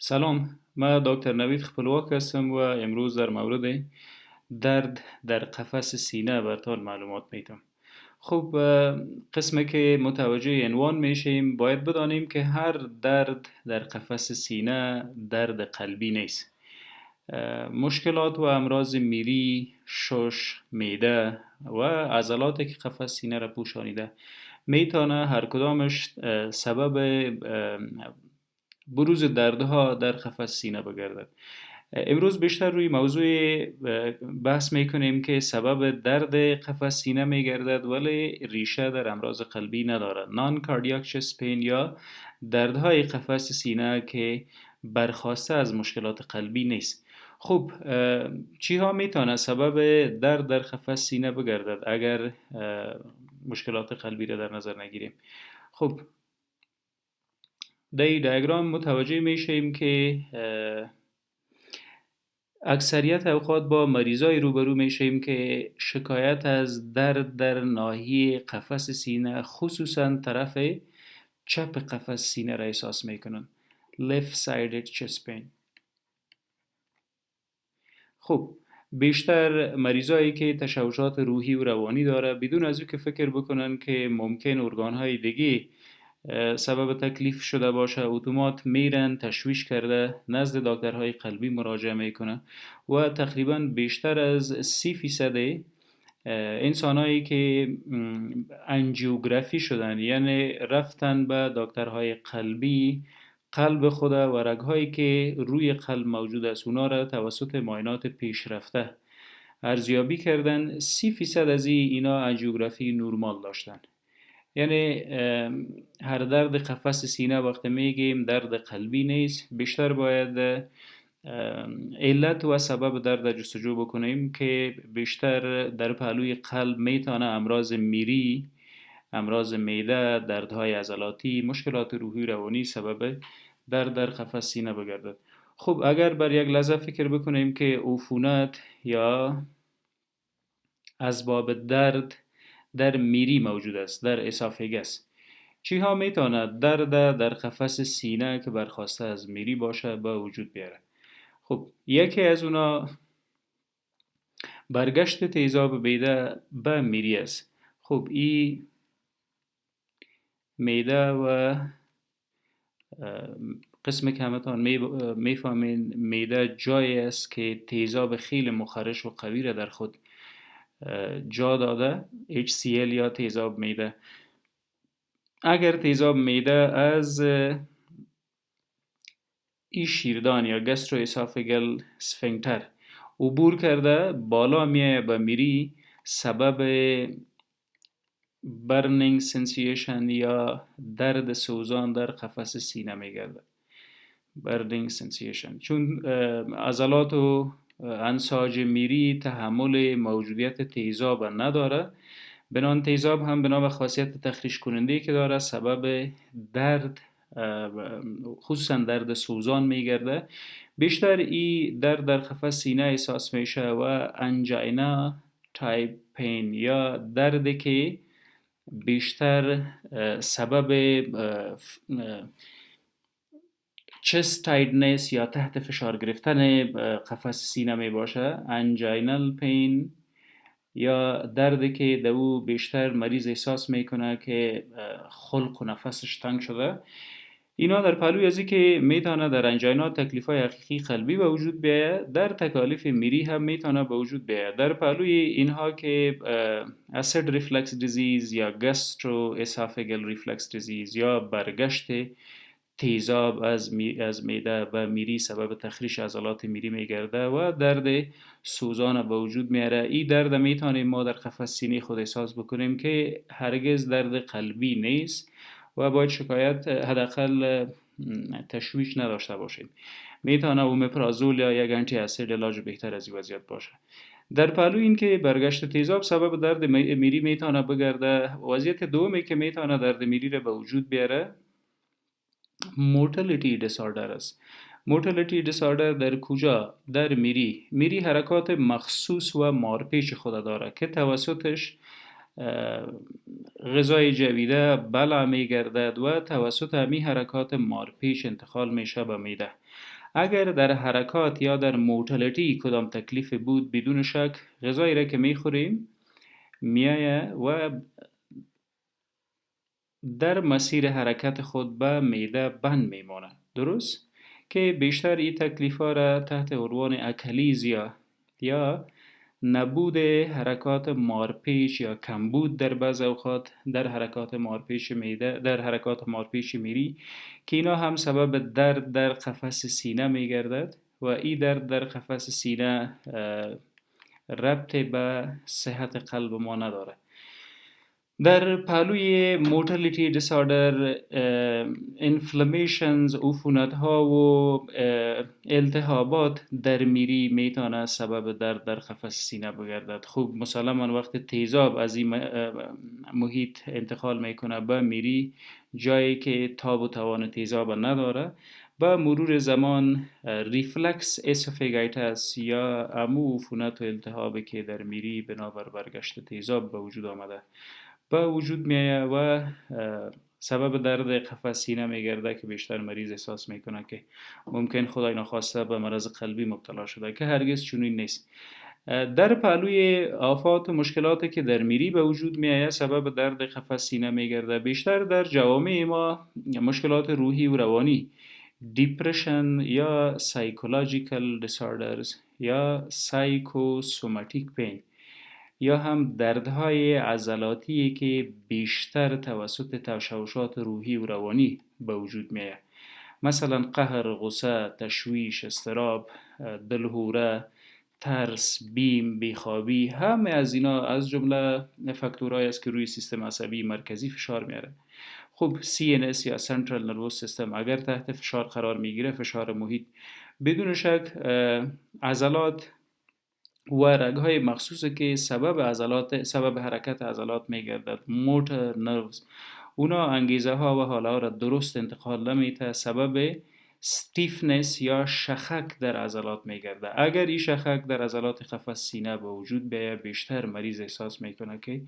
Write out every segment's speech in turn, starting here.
سلام، من دکتر نوید خپلواک هستم و امروز در مورد درد در قفس سینه براتون معلومات میتم. خب، قسمی که متوجه عنوان میشیم باید بدانیم که هر درد در قفس سینه درد قلبی نیست. مشکلات و امراض میری، شش، معده و عضلاتی که قفس سینه را پوشانیده میتونه هر کدامش سبب بروز دردها در قفس سینه بگردد. امروز بیشتر روی موضوع بحث میکنیم که سبب درد قفس سینه میگردد ولی ریشه در امراض قلبی ندارد. نان کاردیاک چست پین یا دردهای قفس سینه که برخواسته از مشکلات قلبی نیست. خب، چی ها میتونه سبب درد در قفس سینه بگردد اگر مشکلات قلبی را در نظر نگیریم؟ خب، در این دیاگرام متوجه میشیم که اکثریت اوقات با مریضای روبرو میشیم که شکایت از درد در ناحیه قفس سینه، خصوصا طرف چپ قفس سینه را احساس میکنن. left sided chest pain. خب، بیشتر مریضایی که تشوشات روحی و روانی داره بدون از که فکر بکنن که ممکن ارگانهای دیگه سبب تکلیف شده باشه، اتومات میرن تشویش کرده نزد دکترهای قلبی مراجعه میکنه و تقریبا بیشتر از 30% انسانایی که انجیوگرافی شدن، یعنی رفتن به دکترهای قلبی، قلب خود و رگهایی که روی قلب موجود است اونا را توسط معاینات پیشرفته ارزیابی کردن. 30% از اینا انجیوگرافی نورمال داشتن. یعنی هر درد قفس سینه وقتی میگیم درد قلبی نیست، بیشتر باید علت و سبب درد جستجو بکنیم که بیشتر در پهلوی قلب میتونه امراض میری، امراض معده، دردهای عضلاتی، مشکلات روحی روانی سبب درد در قفس سینه بگردد. خب، اگر بر یک لحظه فکر بکنیم که عفونت یا اسباب درد در میری موجود است، در اسافگس، چی ها میتواند درد در قفس سینه که برخواسته از میری باشه به وجود بیاره؟ خب، یکی از اونا برگشت تیزاب معده به میری است. خب، این معده و قسم که همتان میفهمین معده جایی است که تیزاب خیلی مخرش و قوی را در خود جا داده، HCl یا تیزاب معده. اگر تیزاب معده از این شیردان یا گسترو اسافگل سفنکتر عبور کرده بالا میه به میری، سبب برنینگ سنسیشن یا درد سوزان در قفس سینه میگرده. برنینگ سنسیشن چون عضلات و انساج میری تحمل موجودیت تیزاب نداره، بنان تیزاب هم بنا به خاصیت تخریش کننده که داره سبب درد، خصوصا درد سوزان میگرده. بیشتر این درد در قفس سینه احساس میشه و انجینا تایپ پین یا دردی که بیشتر سبب چست تایدنس یا تحت فشار گرفتن قفس سینه می باشه. انجینال پین یا دردی که دو بیشتر مریض احساس میکنه که خلق و نفسش تنگ شده. اینا در پهلوی از که میتونه در انجینا تکلیفای حقیقی قلبی به وجود بیاید، در تکالیف میری هم میتونه به وجود بیاید. در پهلوی اینها که اسید ریفلکس دیزیز یا گسترو اسافگل ریفلکس دیزیز یا برگشت تیزاب از معده و میری سبب تخریش عضلات میری میگرده و درد سوزان به وجود میاره. این درد میتونیم ما در قفس سینه خود احساس بکنیم که هرگز درد قلبی نیست و باید شکایت حداقل تشویش نداشته باشیم. میتونه اومپرازول یا یک آنتی اسید علاج بهتر از این وضعیت باشه. در پهلو این که برگشت تیزاب سبب درد میری میتونه بگرده. وضعیت دومی که میتونه درد میری را به وجود بیاره mortality disorder است. mortality disorder در کجا؟ در میری. میری حرکات مخصوص و مارپیچ خود داره که توسطش غذای جویده بلع می گردد و توسط همین حرکات مارپیچ انتقال میشه به معده. اگر در حرکات یا در موتیلیتی کدام تکلیف بود، بدون شک غذایی را که میخوریم میایه و در مسیر حرکت خود به معده بند میماند. درست؟ که بیشتر این تکلیف ها را تحت عنوان اکلیزیا یا نبود حرکات مارپیچ یا کمبود در بعض اوقات در حرکات مارپیچ معده، در حرکات مارپیچ میری، که اینا هم سبب درد در قفس سینه میگردد و این درد در قفس سینه ربط به صحت قلب ما نداره. در پهلوی موتیلیتی دیساردر، انفلمیشنز، عفونت ها و التهابات در میری میتونه سبب درد در قفس سینه بگردد. خوب مسلما وقت تیزاب از این محیط انتقال میکنه به میری، جایی که تاب و توان تیزاب نداره، با مرور زمان ریفلکس اسوفیگایتس یا امو عفونت و التهابی که در میری بنابر برگشت تیزاب به وجود آمده به وجود میآید و سبب درد قفس سینه میگرده، که بیشتر مریض احساس میکنه که ممکن خدای نخواسته به مرض قلبی مبتلا شده، که هرگز چنین نیست. در پهلوی آفات و مشکلاتی که در میری به وجود میآید سبب درد قفس سینه میگرده، بیشتر در جوامع ما مشکلات روحی و روانی، دیپرشن یا سایکولوژیکال دیساردرز یا سایکوسوماتیک پین، یا هم دردهای عضلاتی که بیشتر توسط تشوشات روحی و روانی به وجود میآید، مثلا قهر، غصه، تشویش، اضطراب، دلهوره، ترس، بیم، بیخوابی. همه از اینا از جمله فاکتورهایی است که روی سیستم عصبی مرکزی فشار میاره. خب CNS یا Central Nervous System اگر تحت فشار قرار میگیره، فشار محیط، بدون شک عضلات و رگ‌های مخصوصی که سبب حرکت عضلات میگردد، موتور نروز، اونا انگیزه ها و حالا را درست انتقال نمیده، سبب ستیفنس یا شخک در عضلات میگرده. اگر این شخک در عضلات قفس سینه به وجود بیاید، بیشتر مریض احساس میکنه که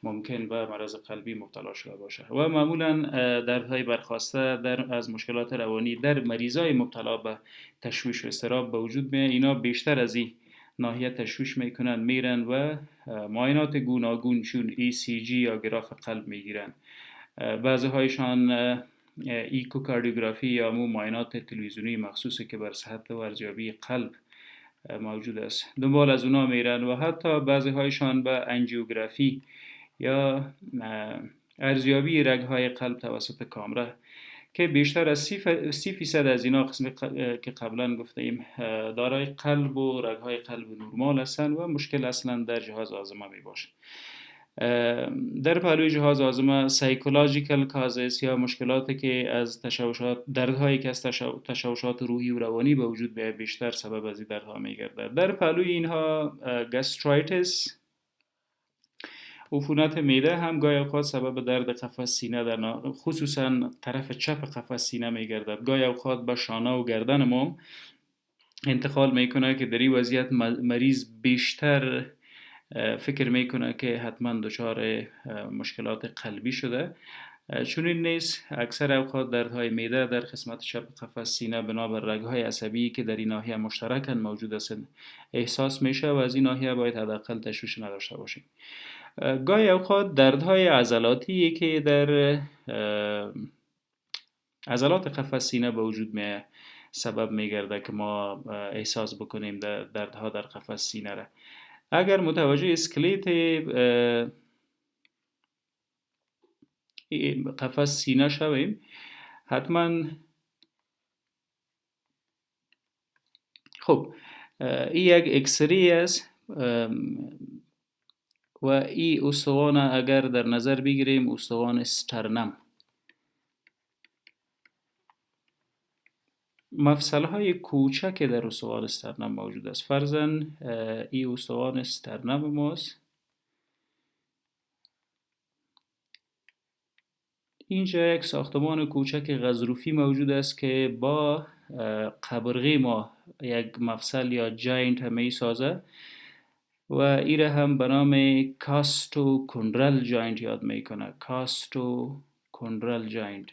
ممکن به مرض قلبی مبتلا شده باشه و معمولا دردهای برخاسته از مشکلات روانی در مریضای مبتلا به تشویش و اضطراب به وجود میاد. اینا بیشتر از این ناحیه تشویش میکنن، میرن و معاینات گوناگون چون ECG یا گراف قلب میگیرن. بعضی هایشان ایکوکاردیوگرافی یا معاینات تلویزیونی مخصوصی که بر صحت و ارزیابی قلب موجود است، دنبال از اونا میرن و حتی بعضی هایشان به انجیوگرافی یا ارزیابی رگ‌های قلب توسط کامره، که بیشتر از 30% از اینا قسمی که قبلا گفتیم دارای قلب و رگ‌های قلب نرمال هستند و مشکل اصلا در جهاز هاضمه می باشه. در پهلوی جهاز هاضمه سایکولوژیکال کازز یا مشکلاتی که از تشوشات، دردهایی که از تشوشات روحی و روانی به وجود بیاید، بیشتر سبب از این دردها میگردد. در پهلوی اینها گاسترایتس، عفونت معده هم گاهی اوقات سبب درد قفس سینه در خصوصا طرف چپ قفس سینه میگردد. گاهی اوقات به شانه و گردن ما انتقال میکنه که در این وضعیت مریض بیشتر فکر میکنه که حتما دچار مشکلات قلبی شده، چون این نیست. اکثر اوقات دردهای معده در قسمت چپ قفس سینه بنابر رگ‌های عصبی که در این ناحیه مشترکاً موجود هستند احساس میشه و از این ناحیه باید حداقل تشویش نداشته باشیم. گاهی اوقات دردهای عضلاتی که در عضلات قفس سینه به وجود میاد سبب میگرده که ما احساس بکنیم دردها در قفس سینه را. اگر متوجه اسکلت قفس سینه شویم، حتما خب این یک اکسری است و این استخوان اگر در نظر بگیریم، استخوان استرنم، مفصل های کوچک در استخوان استرنم موجود است. فرضاً این استخوان استرنم ماست، اینجا یک ساختمان کوچک غضروفی موجود است که با قبرغه ما یک مفصل یا جاینت می سازه. و ایره هم به نام کاستو کندرل جاینت یاد میکنه. کاستو کندرل جاینت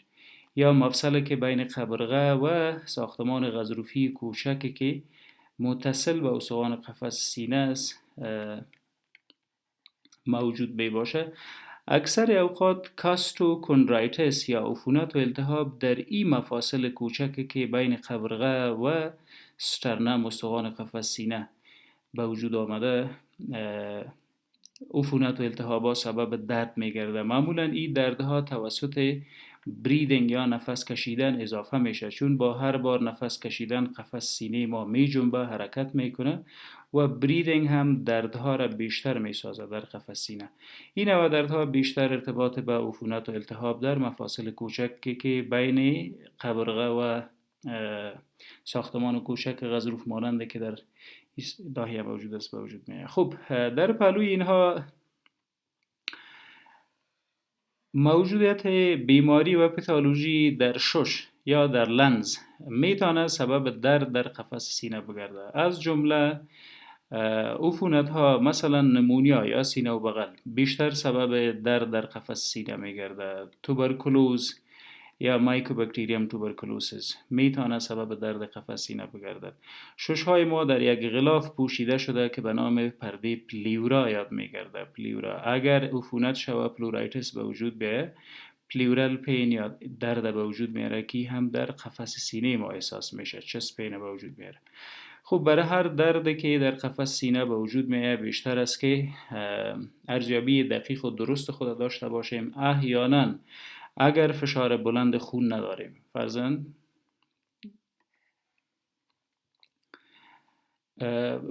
یا مفصلی که بین قبرقه و ساختمان غضروفی کوچکی که متصل به استخوان قفس سینه است موجود می باشه. اکثر اوقات کاستو کندرایتس یا عفونت و التهاب در این مفاصل کوچکی که بین قبرقه و سترنم استخوان قفس سینه به وجود آمده عفونت و التهابات سبب درد میگرده. معمولا این دردها توسط بریدینگ یا نفس کشیدن اضافه میشه، چون با هر بار نفس کشیدن قفس سینه ما می جنبه، حرکت میکنه و بریدینگ هم دردها را بیشتر میسازه در قفس سینه. این نوع دردها بیشتر ارتباط به عفونت و التهاب در مفاصل کوچکی که بین قبرقه و ساختمان کوچک غضروف ماننده که در ناحیه موجود است به وجود میاد. خب در پهلوی اینها موجودیت بیماری و پاتولوژی در شش یا در لنز میتونه سبب درد در قفس سینه بگرده. از جمله عفونت ها مثلا نمونیا یا سینه و بغل بیشتر سبب درد در قفس سینه میگرده. توبرکلوز یا مایکوبکتریوم توبرکلوسیس میتونه سبب درد قفس سینه بگردد. ششهای ما در یک غلاف پوشیده شده که به نام پرده پلیورا یاد میگرده. پلیورا اگر عفونت شوه پلورایتس به وجود بیاید، پلیورال پین یا درد به وجود میاره که هم در قفس سینه ما احساس میشه، چست پین به وجود میاره. خب برای هر دردی که در قفس سینه به وجود میاد بیشتر است که ارزیابی دقیق و درست خود داشته باشیم. احیانا اگر فشار بلند خون نداریم، فرضاً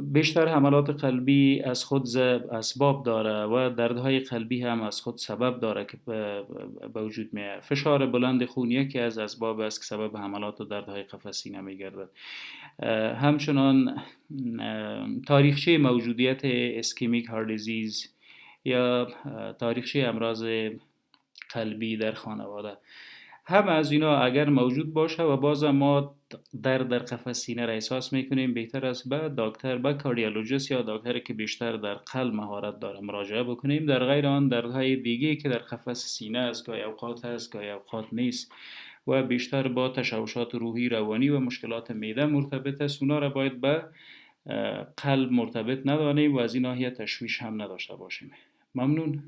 بیشتر حملات قلبی از خود اسباب داره و دردهای قلبی هم از خود سبب داره که به وجود میاد. فشار بلند خون یکی از اسباب است که سبب حملات و دردهای قفس سینه میگردد. همچنان تاریخچه موجودیت اسکیمیک هارت دیزیز یا تاریخچه امراض قلبی در خانواده، هم از اینا اگر موجود باشه و باز ما در قفس سینه را احساس میکنیم، بهتر است به دکتر، به کاردیولوژیست یا دکتری که بیشتر در قلب مهارت داره مراجعه بکنیم. در غیر آن دردهای دیگه که در قفس سینه است گاهی اوقات هست گاهی اوقات نیست و بیشتر با تشوشات روحی، روانی و مشکلات معده مرتبط است، اونا را باید به قلب مرتبط ندانیم و از این ناحیه تشویش هم نداشته باشیم. ممنون.